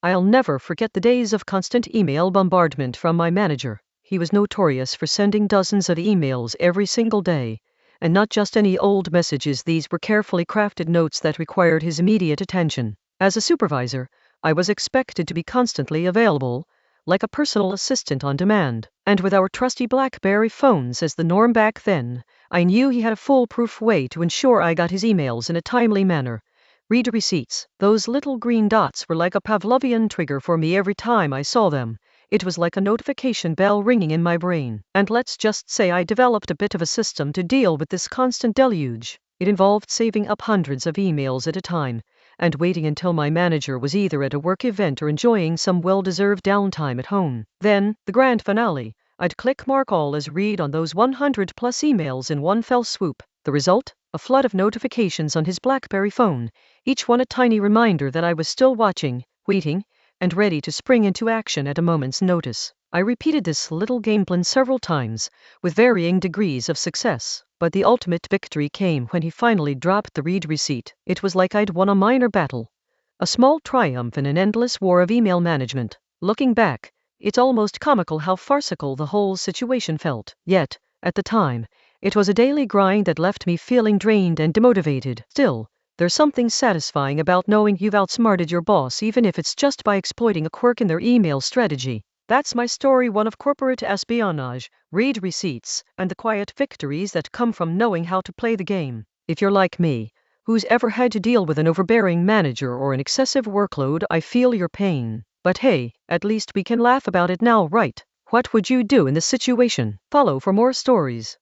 I'll never forget the days of constant email bombardment from my manager. He was notorious for sending dozens of emails every single day. And not just any old messages, these were carefully crafted notes that required his immediate attention. As a supervisor, I was expected to be constantly available, like a personal assistant on demand. And with our trusty BlackBerry phones as the norm back then, I knew he had a foolproof way to ensure I got his emails in a timely manner. Read receipts. Those little green dots were like a Pavlovian trigger for me every time I saw them. It was like a notification bell ringing in my brain. And let's just say I developed a bit of a system to deal with this constant deluge. It involved saving up hundreds of emails at a time, and waiting until my manager was either at a work event or enjoying some well-deserved downtime at home. Then, the grand finale, I'd click mark all as read on those 100 plus emails in one fell swoop. The result? A flood of notifications on his BlackBerry phone, each one a tiny reminder that I was still watching, waiting, and ready to spring into action at a moment's notice. I repeated this little game plan several times, with varying degrees of success, but the ultimate victory came when he finally dropped the read receipt. It was like I'd won a minor battle, a small triumph in an endless war of email management. Looking back, it's almost comical how farcical the whole situation felt. Yet, at the time, it was a daily grind that left me feeling drained and demotivated. Still, there's something satisfying about knowing you've outsmarted your boss, even if it's just by exploiting a quirk in their email strategy. That's my story, one of corporate espionage, read receipts, and the quiet victories that come from knowing how to play the game. If you're like me, who's ever had to deal with an overbearing manager or an excessive workload, I feel your pain. But hey, at least we can laugh about it now, right? What would you do in this situation? Follow for more stories.